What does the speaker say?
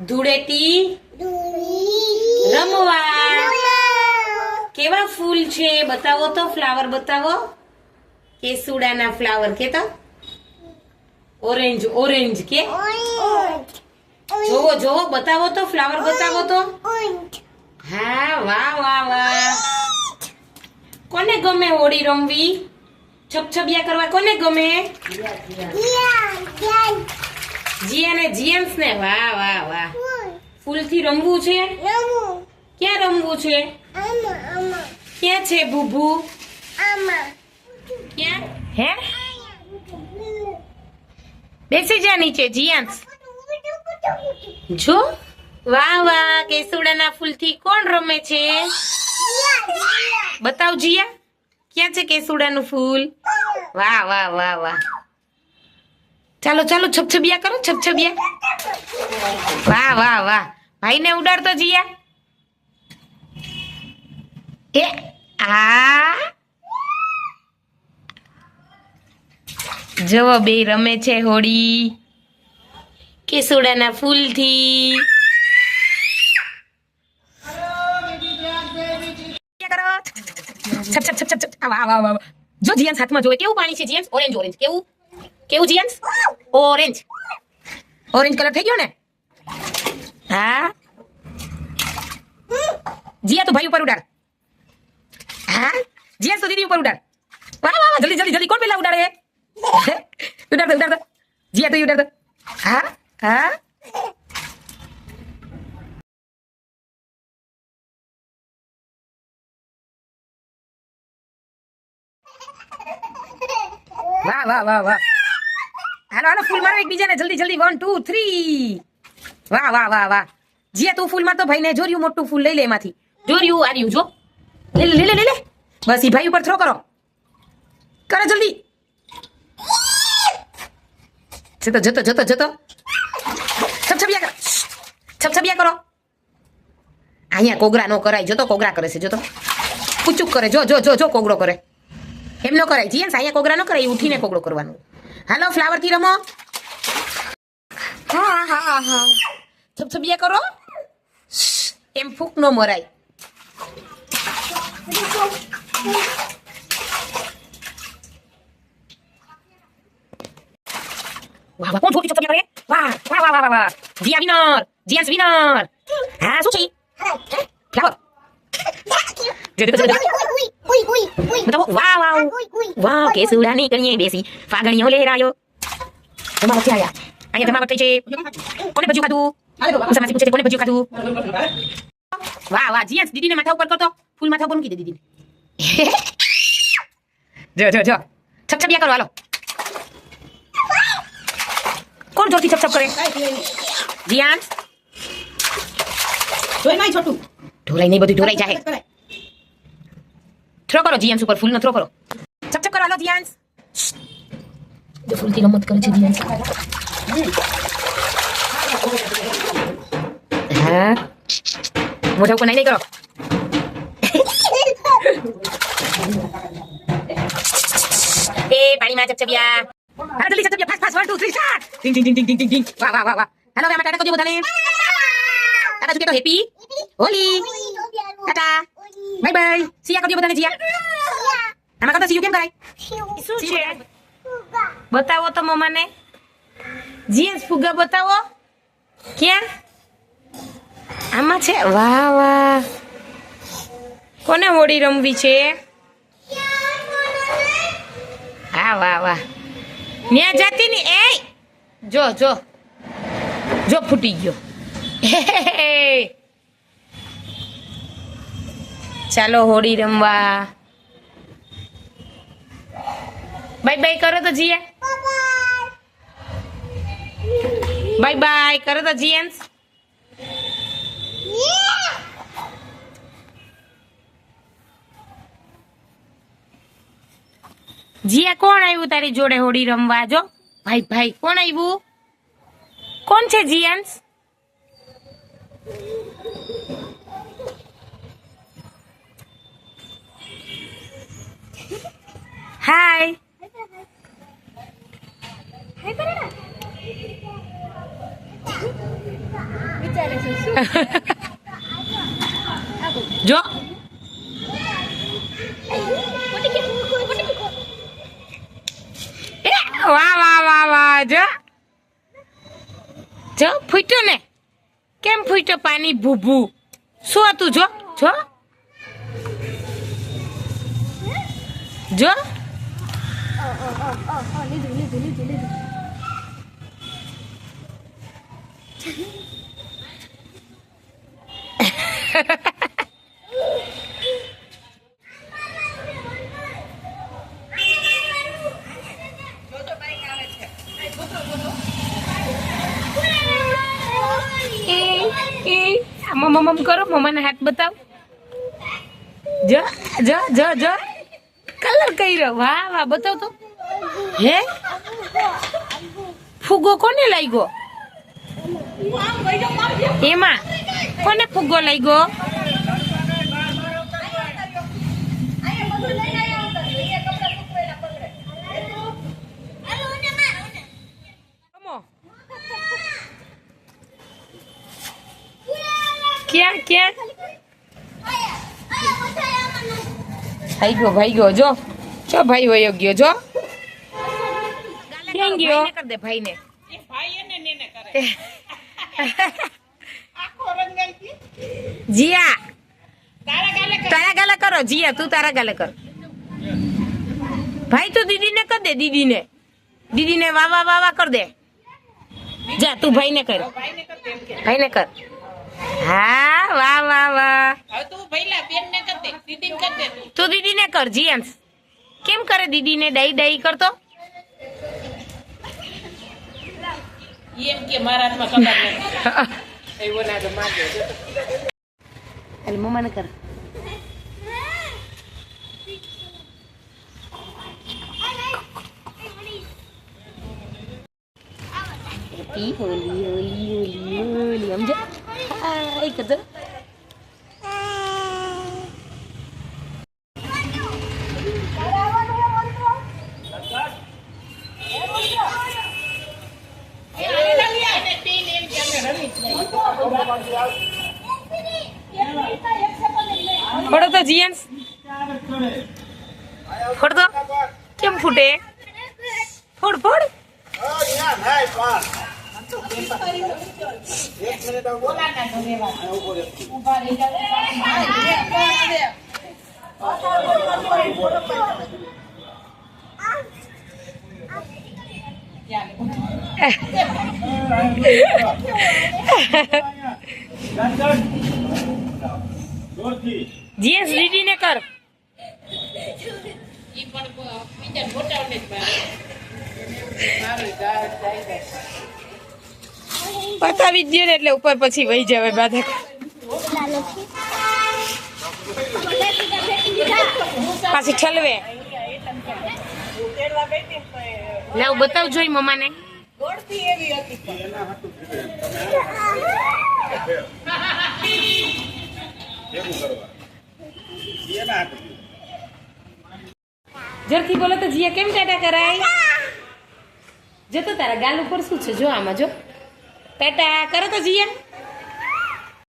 ધૂળેટી રમવા. કેવા ફૂલ છે બતાવો તો, ફ્લાવર બતાવો. કેસુડાના ફ્લાવર કે તો ઓરેન્જ ઓરેન્જ કે જોવો જોવો બતાવો તો, ફ્લાવર બતાવો તો. હા વાહ વાહ વાહ. કોને ગમે હોળી રમવી, છબછબિયા કરવા કોને ગમે? જીયા ને જીએન્સ ને. વાહ વાહ વાહ. ફૂલથી રમવું છે. ક્યાં રમવું છે? ક્યાં છે બુબુ? ક્યાં હે? બેસી જા નીચે જીયાન્સ. જો વાહ વાહ. કેસુડાના ફૂલથી કોણ રમે છે? બતાવ જીયા, ક્યાં છે કેસુડાનું ફૂલ? વાહ વાહ વાહ વાહ. ચાલો ચાલો છબછબિયા કરો, છબછબિયા. વાહ વાહ વાહ. ભાઈને ઉડાડતો જીયા. એ આ જવો બે રમે છે હોળી કેસુડાના ફૂલથી. છપ છપ છપ છપ છપ. વાહ વાહ વાહ. જો જીયાન્સ હાથમાં જોવે કેવું પાણી છે જીયાન્સ. Orange orange. કેવું કેવું જીયાન્સ? ઓરેન્જ ઓરેન્જ કલર થઈ ગયો ને. હા જીયા તો ભાઈ ઉપર ઉડાડ. હા જીયાન્સ તો દીદી ઉપર ઉડાડ. વાહ વાહ જલ્દી જલ્દી જલ્દી. કોણ પેલા ઉડાડે? ઉડાડ દો ઉડાડ દો. જીયા તો ઉડાડ દો. હા હા. વાહ વાહ વાહ વાહ. હાલો હાલો ફૂલ મારો એકબીજાને જલ્દી જલ્દી. 1 2 3. વાહ વાહ વાહ વાહ. જીયા તું ફૂલ મારતો ભાઈને. જોર્યું મોટું ફૂલ લઈ લે એમાંથી. જોર્યું આર્યું જો. લે લે લે લે લે. બસ ઈ ભાઈ ઉપર થ્રો કરો. કરો જલ્દી. જતો જતો જતો જતો. છબછબિયા કરો. છબછબિયા કરો. અહીંયા કોગરા નો કરાય. જતો કોગરા કરે છે જતો. પૂચુક કરે. જો જો જો જો કોગરો કરે. એમ નો કરાય જીયાન્સ. અહીંયા કોગરા નો કરાય. ઉઠીને કોગરો કરવાનો. હાલો ફ્લાવર થી રમો. હા હા હા. છબછબિયા કરો. એમ ફૂક નો મરાય. વાહ વાહ. કોણ છોકરી છબછબિયા કરે? વાહ વાહ વાહ વાહ વાહ. જીયા વિનર. જીયાન્સ વિનર. હા શું છે? ફ્લાવર. બતાવો. વાહ વાહ વાહ. કેસુડાની કણીએ બેસી ફાગણીઓ લહેરાયો. જમાવટ છે આયા. અહીંયા જમાવટ થઈ છે. કોને ભજ્યું ખાધું? ઉષામાસી પૂછે છે કોને ભજ્યું ખાધું? વાહ વાહ. જીયાન્સ દીદીને માથા ઉપર કરતો. ફૂલ માથા ઉપર મૂકી દે દીદીને. જો જો જો. છબછબિયા કરો હાલો. કોણ જોરથી છપ છપ કરે? જીયાન્સ. ઢોલાઈ નહીં છોટું. ઢોલાઈ નહીં બધું ઢોલાઈ જાય. થ્રો કરો જીયાન્સ ઉપર. ફૂલનો થ્રો કરો. છપ છપ કરો હાલો જીયાન્સ. જો ફૂલથી રમત કરે છે જીયાન્સ. હા મોઢા ઉપર નહીં કરો. એ પાણીમાં છબછબિયા. હા જલ્દી છબછબિયા. Fast fast 1 2 3 start. ટીંગ ટીંગ ટીંગ ટીંગ ટીંગ. વાહ વાહ વાહ વાહ. હાલો હવે ટાટા કરજો બધાને. ટાટા શું કહેતો? Happy Holi. Tata bye bye. સિયા કરજો બધાને. જીયા આમાં કરતો સીયુ કેમ કરાય? શું છે બતાવો તો મમ્માને. જીએસ ફુગા બતાવો. ક્યાં? આમાં છે. વાહ વાહ. કોને હોળી રમવી છે? હા વાહ વાહ. ન્યા જાતી ની. એ જો જો જો ફૂટી ગયો. ચાલો હોળી રમવા. બાય બાય કરો તો જીયા. બાય બાય કરો તો જીયાન્સ. જીયા કોણ આવ્યું તારી જોડે હોળી રમવા? જો ભાઈ ભાઈ કોણ આવ્યું? કોણ છે જીયાન્સ? હાય. વિચારે છે શું જો એ વાહ વાહ વાહ વાહ જો ફૂટ્યો ને કેમ ફૂટ્યો પાણી ભૂભુ શું હતું જો જો જો લીધું મમ કરો મમ્માને હાથ બતાવ જો જો જો જો કલર કર્યો વાહ વાહ બતાવ તો હે ફુગ્ગો કોને લાગ્યો એમાં કોને ફુગ્ગો લાગ્યો ક્યાં ક્યાં ભાઈ ગયો જો જો ભાઈ વયો ગયો જો ક્યાં ગયો કર દે ભાઈને જીયા તારા ગાલે કરો જીયા તું તારા ગાલે કર ભાઈ તું દીદીને કર દે દીદીને વાહ વાહ વાહ વાહ કર દે જા તું ભાઈને કર ભાઈને કર હા વાહ વાહ વાહ તું દીદીને કર જીયાંશ કેમ કરે દીદીને ડાઈ ડાઈ કરતો એમ કે મારા હાથમાં ખબર નથી એવો ના તો મારજો અલે મમ્માને કર હેપી હોલી હોલી હોલી હોલી સમજો હાય કદર ફોડો તો જીએન્સ ફોડ તો કેમ ફૂટે ફોડ ફોડ જીએસ દીદી ને કર ઈ પણ બીજા મોટાઓને જ મારે પતાવી જ દે ને એટલે ઉપર પછી વહી જાવે બાધક પાછી ઠલવે લાવ બતાવ જોઈ મમ્માને જલ્દી બોલો તો જીયા કેમ ટાટા કરાય જો તો તારા ગાલ ઉપર શું છે જો આમાં જો ટાટા કરો તો જીયા